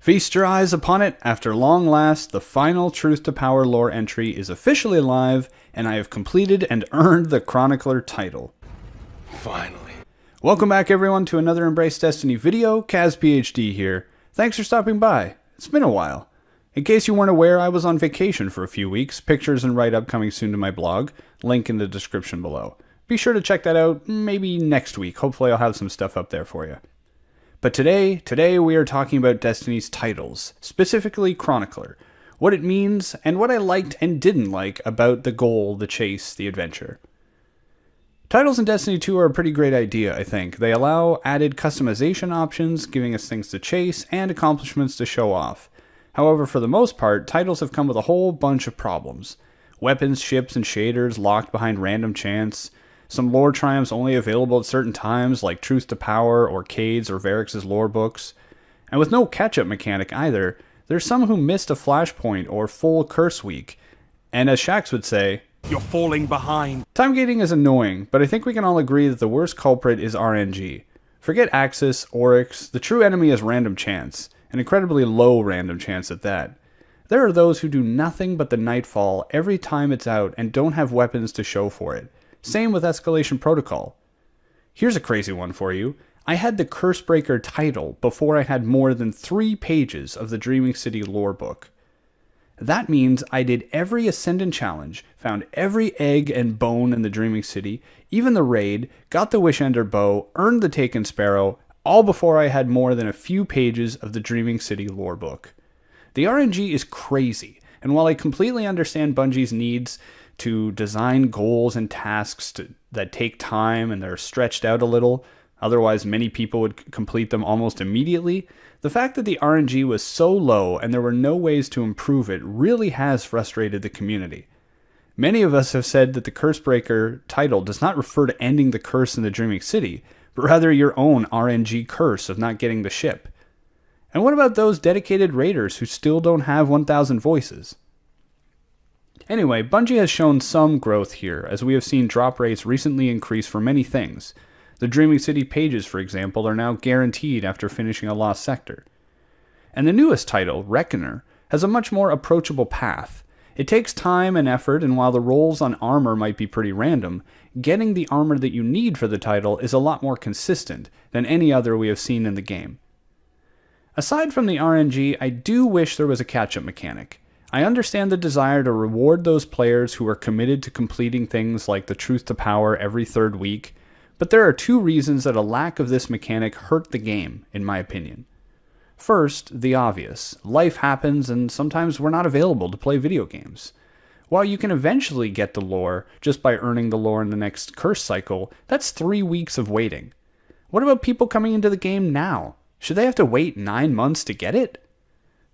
Feast your eyes upon it. After long last, the final Truth to Power lore entry is officially live, and I have completed and earned the Chronicler title. Finally. Welcome back everyone to another Embrace Destiny video. Kaz PhD here. Thanks for stopping by. It's been a while. In case you weren't aware, I was on vacation for a few weeks. Pictures and write-up coming soon to my blog. Link in the description below. Be sure to check that out maybe next week. Hopefully I'll have some stuff up there for you. But today we are talking about Destiny's titles, specifically Chronicler, what it means, and what I liked and didn't like about the goal, the chase, the adventure. Titles in Destiny 2 are a pretty great idea, I think. They allow added customization options, giving us things to chase, and accomplishments to show off. However, for the most part, titles have come with a whole bunch of problems. Weapons, ships, and shaders locked behind random chance. Some lore triumphs only available at certain times, like Truth to Power, or Cade's, or Varrix's lore books. And with no catch-up mechanic either, there's some who missed a flashpoint or full curse week. And as Shax would say, "You're falling behind." Time gating is annoying, but I think we can all agree that the worst culprit is RNG. Forget Axis, Oryx, the true enemy is random chance, an incredibly low random chance at that. There are those who do nothing but the Nightfall every time it's out and don't have weapons to show for it. Same with Escalation Protocol. Here's a crazy one for you. I had the Cursebreaker title before I had more than 3 pages of the Dreaming City lore book. That means I did every Ascendant challenge, found every egg and bone in the Dreaming City, even the raid, got the Wishender bow, earned the Taken Sparrow, all before I had more than a few pages of the Dreaming City lore book. The RNG is crazy, and while I completely understand Bungie's needs to design goals and tasks that take time and they're stretched out a little, otherwise many people would complete them almost immediately, the fact that the RNG was so low and there were no ways to improve it really has frustrated the community. Many of us have said that the Cursebreaker title does not refer to ending the curse in the Dreaming City, but rather your own RNG curse of not getting the ship. And what about those dedicated raiders who still don't have 1,000 voices? Anyway, Bungie has shown some growth here, as we have seen drop rates recently increase for many things. The Dreaming City pages, for example, are now guaranteed after finishing a lost sector. And the newest title, Reckoner, has a much more approachable path. It takes time and effort, and while the rolls on armor might be pretty random, getting the armor that you need for the title is a lot more consistent than any other we have seen in the game. Aside from the RNG, I do wish there was a catch-up mechanic. I understand the desire to reward those players who are committed to completing things like the Truth to Power every 3rd week, but there are 2 reasons that a lack of this mechanic hurt the game, in my opinion. First, the obvious. Life happens and sometimes we're not available to play video games. While you can eventually get the lore just by earning the lore in the next curse cycle, that's 3 weeks of waiting. What about people coming into the game now? Should they have to wait 9 months to get it?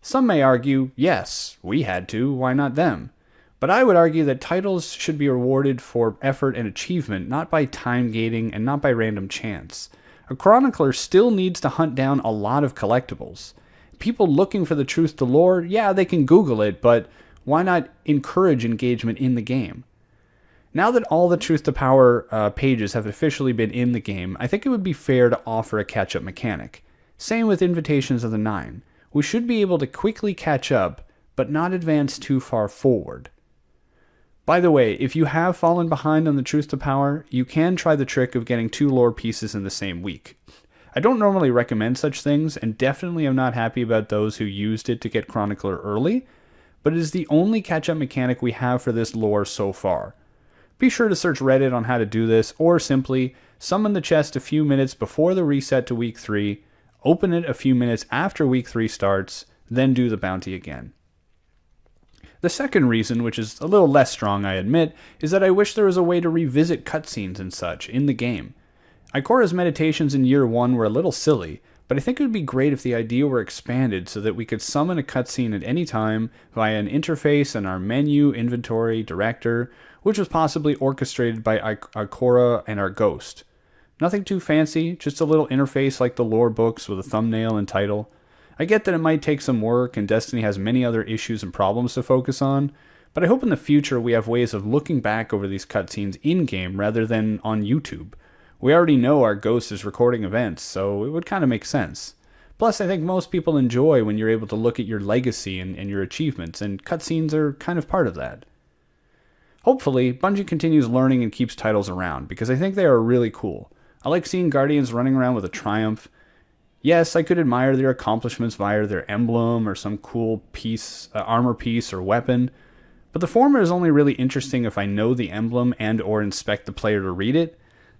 Some may argue, yes, we had to, why not them? But I would argue that titles should be rewarded for effort and achievement, not by time gating and not by random chance. A chronicler still needs to hunt down a lot of collectibles. People looking for the truth to lore, yeah, they can Google it, but why not encourage engagement in the game? Now that all the Truth to Power pages have officially been in the game, I think it would be fair to offer a catch-up mechanic. Same with Invitations of the Nine. We should be able to quickly catch up, but not advance too far forward. By the way, if you have fallen behind on the Truth to Power, you can try the trick of getting 2 lore pieces in the same week. I don't normally recommend such things, and definitely am not happy about those who used it to get Chronicler early, but it is the only catch-up mechanic we have for this lore so far. Be sure to search Reddit on how to do this, or simply summon the chest a few minutes before the reset to week 3, open it a few minutes after week 3 starts, then do the bounty again. The second reason, which is a little less strong I admit, is that I wish there was a way to revisit cutscenes and such in the game. Ikora's meditations in Year 1 were a little silly, but I think it would be great if the idea were expanded so that we could summon a cutscene at any time via an interface in our menu, inventory, director, which was possibly orchestrated by Ikora and our ghost. Nothing too fancy, just a little interface like the lore books with a thumbnail and title. I get that it might take some work and Destiny has many other issues and problems to focus on, but I hope in the future we have ways of looking back over these cutscenes in-game rather than on YouTube. We already know our ghost is recording events, so it would kind of make sense. Plus, I think most people enjoy when you're able to look at your legacy and your achievements, and cutscenes are kind of part of that. Hopefully, Bungie continues learning and keeps titles around, because I think they are really cool. I like seeing Guardians running around with a triumph. Yes, I could admire their accomplishments via their emblem or some cool piece, armor piece or weapon, but the former is only really interesting if I know the emblem and or inspect the player to read it.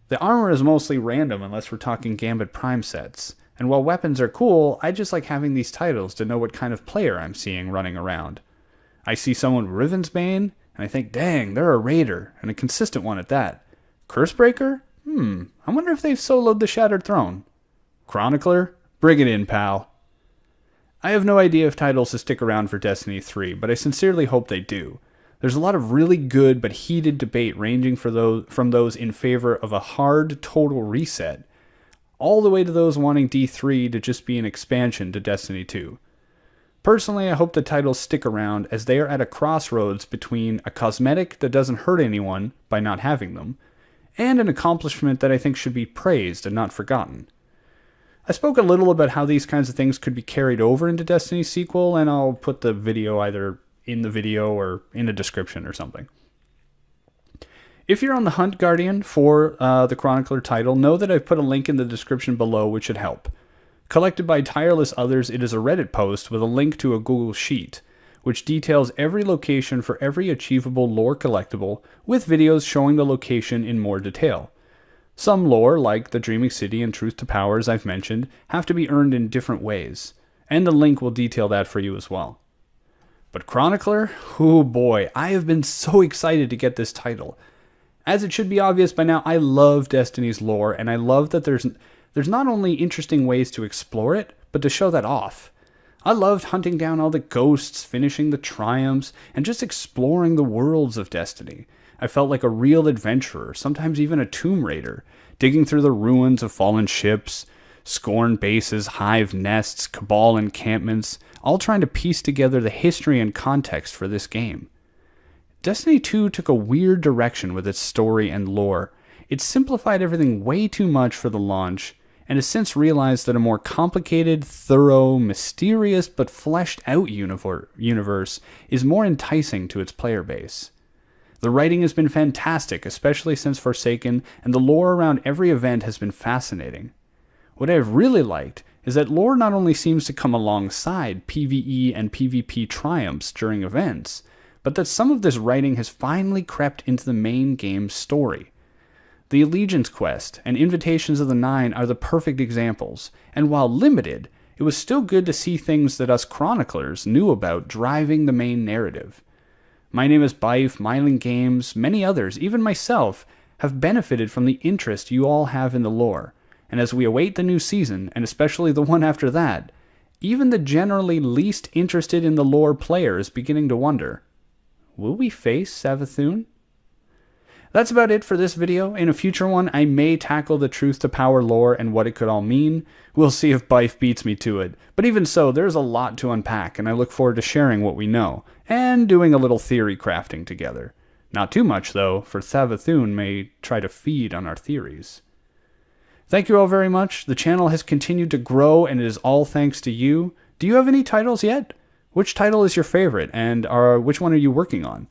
The armor is mostly random unless we're talking Gambit Prime sets, and while weapons are cool, I just like having these titles to know what kind of player I'm seeing running around. I see someone with Rivensbane, and I think, dang, they're a raider, and a consistent one at that. Cursebreaker? I wonder if they've soloed the Shattered Throne. Chronicler? Bring it in, pal. I have no idea if titles will stick around for Destiny 3, but I sincerely hope they do. There's a lot of really good but heated debate ranging from those in favor of a hard total reset, all the way to those wanting D3 to just be an expansion to Destiny 2. Personally, I hope the titles stick around as they are at a crossroads between a cosmetic that doesn't hurt anyone by not having them, and an accomplishment that I think should be praised and not forgotten. I spoke a little about how these kinds of things could be carried over into Destiny's sequel, and I'll put the video either in the video or in a description or something. If you're on the hunt, Guardian, for the Chronicler title, know that I've put a link in the description below which should help. Collected by tireless others, it is a Reddit post with a link to a Google Sheet, which details every location for every achievable lore collectible, with videos showing the location in more detail. Some lore, like the Dreaming City and Truth to Powers I've mentioned, have to be earned in different ways, and the link will detail that for you as well. But Chronicler? Oh boy, I have been so excited to get this title. As it should be obvious by now, I love Destiny's lore, and I love that there's not only interesting ways to explore it, but to show that off. I loved hunting down all the ghosts, finishing the triumphs, and just exploring the worlds of Destiny. I felt like a real adventurer, sometimes even a Tomb Raider, digging through the ruins of fallen ships, Scorn bases, hive nests, Cabal encampments, all trying to piece together the history and context for this game. Destiny 2 took a weird direction with its story and lore. It simplified everything way too much for the launch, and has since realized that a more complicated, thorough, mysterious, but fleshed out universe is more enticing to its player base. The writing has been fantastic, especially since Forsaken, and the lore around every event has been fascinating. What I have really liked is that lore not only seems to come alongside PvE and PvP triumphs during events, but that some of this writing has finally crept into the main game's story. The Allegiance Quest and Invitations of the Nine are the perfect examples, and while limited, it was still good to see things that us chroniclers knew about driving the main narrative. My Name is Bife, Myling Games, many others, even myself, have benefited from the interest you all have in the lore, and as we await the new season, and especially the one after that, even the generally least interested in the lore player is beginning to wonder, will we face Savathûn? That's about it for this video. In a future one, I may tackle the Truth to Power lore and what it could all mean. We'll see if Bife beats me to it. But even so, there's a lot to unpack, and I look forward to sharing what we know, and doing a little theory crafting together. Not too much, though, for Savathûn may try to feed on our theories. Thank you all very much. The channel has continued to grow, and it is all thanks to you. Do you have any titles yet? Which title is your favorite, and which one are you working on?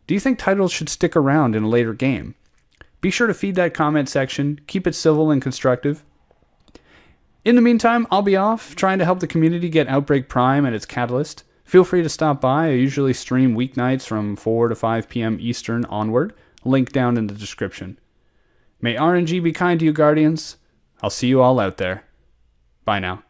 Do you think titles should stick around in a later game? Be sure to feed that comment section, keep it civil and constructive. In the meantime, I'll be off, trying to help the community get Outbreak Prime and its catalyst. Feel free to stop by. I usually stream weeknights from 4 to 5 p.m. Eastern onward. Link down in the description. May RNG be kind to you, Guardians. I'll see you all out there. Bye now.